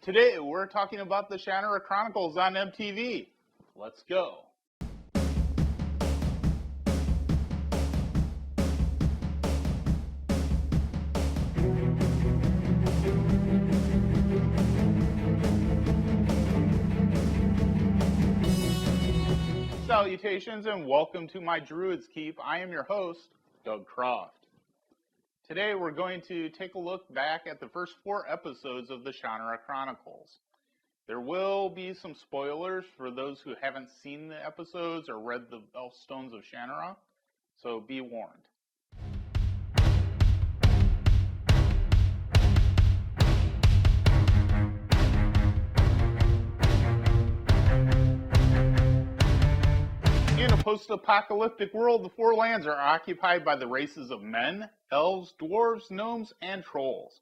Today we're talking about the Shannara Chronicles on MTV. Let's go. Salutations and welcome to my Druid's Keep. I am your host, Doug Croft. Today we're going to take a look back at the first 4 episodes of the Shannara Chronicles. There will be some spoilers for those who haven't seen the episodes or read the Elfstones of Shannara, so be warned. In a post-apocalyptic world, the Four Lands are occupied by the races of men, elves, dwarves, gnomes, and trolls.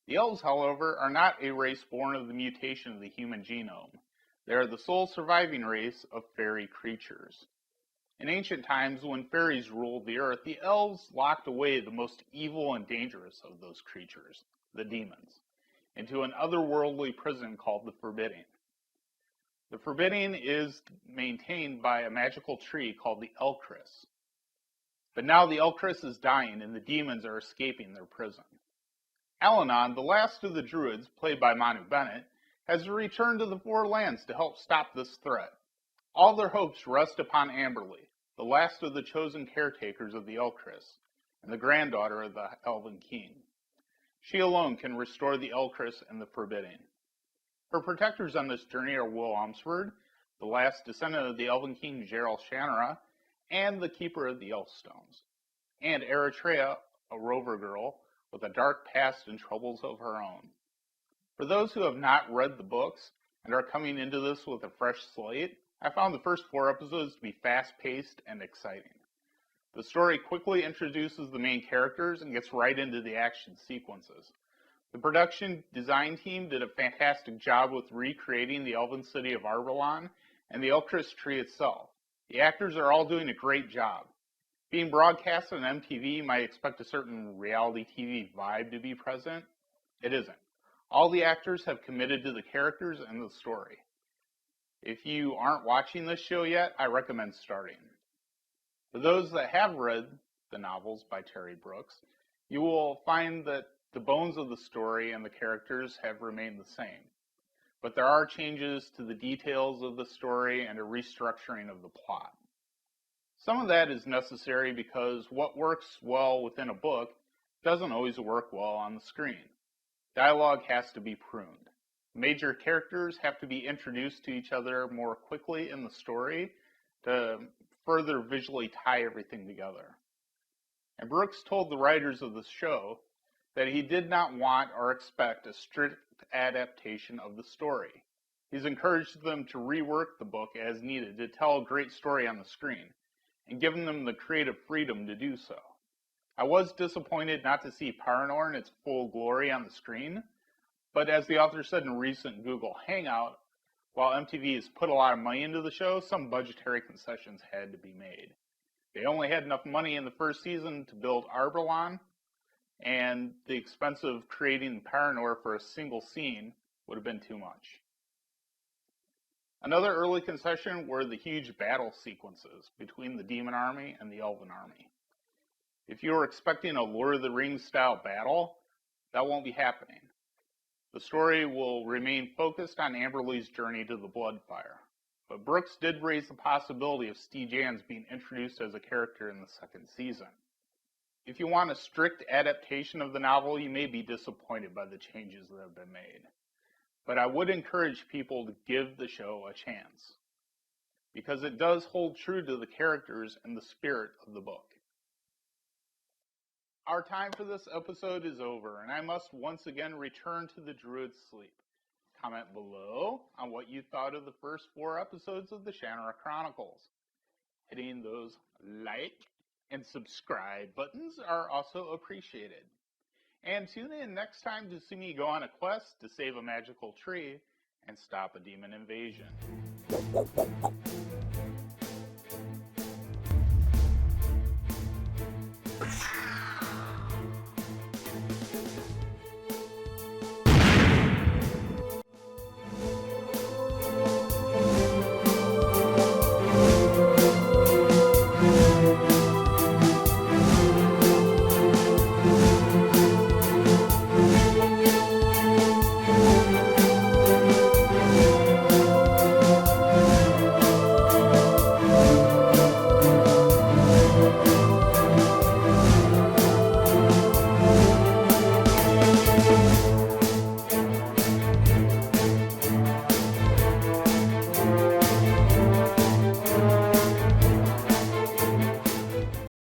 The elves, however, are not a race born of the mutation of the human genome. They are the sole surviving race of fairy creatures. In ancient times, when fairies ruled the earth, the elves locked away the most evil and dangerous of those creatures, the demons, into an otherworldly prison called the Forbidding. The Forbidding is maintained by a magical tree called the Elcris. But now the Elcris is dying and the demons are escaping their prison. Alanon, the last of the druids, played by Manu Bennett, has returned to the Four Lands to help stop this threat. All their hopes rest upon Amberly, the last of the chosen caretakers of the Elcris, and the granddaughter of the Elven King. She alone can restore the Elcris and the Forbidding. Her protectors on this journey are Will Omsford, the last descendant of the Elven King Gerald Shannara, and the keeper of the Elfstones, and Eritrea, a rover girl with a dark past and troubles of her own. For those who have not read the books and are coming into this with a fresh slate, I found the first 4 episodes to be fast-paced and exciting. The story quickly introduces the main characters and gets right into the action sequences. The production design team did a fantastic job with recreating the elven city of Arbalon and the Elcris tree itself. The actors are all doing a great job. Being broadcast on MTV, you might expect a certain reality TV vibe to be present. It isn't. All the actors have committed to the characters and the story. If you aren't watching this show yet, I recommend starting. For those that have read the novels by Terry Brooks, you will find that the bones of the story and the characters have remained the same, but there are changes to the details of the story and a restructuring of the plot. Some of that is necessary because what works well within a book doesn't always work well on the screen. Dialogue has to be pruned. Major characters have to be introduced to each other more quickly in the story to further visually tie everything together. And Brooks told the writers of the show that he did not want or expect a strict adaptation of the story. He's encouraged them to rework the book as needed to tell a great story on the screen, and given them the creative freedom to do so. I was disappointed not to see Paranor in its full glory on the screen, but as the author said in a recent Google Hangout, while MTV has put a lot of money into the show, some budgetary concessions had to be made. They only had enough money in the first season to build Arbalon, and the expense of creating Paranor for a single scene would have been too much. Another early concession were the huge battle sequences between the demon army and the elven army. If you were expecting a Lord of the Rings style battle, that won't be happening. The story will remain focused on Amberly's journey to the Bloodfire, but Brooks did raise the possibility of Stygians being introduced as a character in the 2nd season. If you want a strict adaptation of the novel, you may be disappointed by the changes that have been made. But I would encourage people to give the show a chance, because it does hold true to the characters and the spirit of the book. Our time for this episode is over, and I must once again return to the Druid's Sleep. Comment below on what you thought of the first 4 episodes of the Shannara Chronicles. Hitting those like and subscribe buttons are also appreciated. And tune in next time to see me go on a quest to save a magical tree and stop a demon invasion.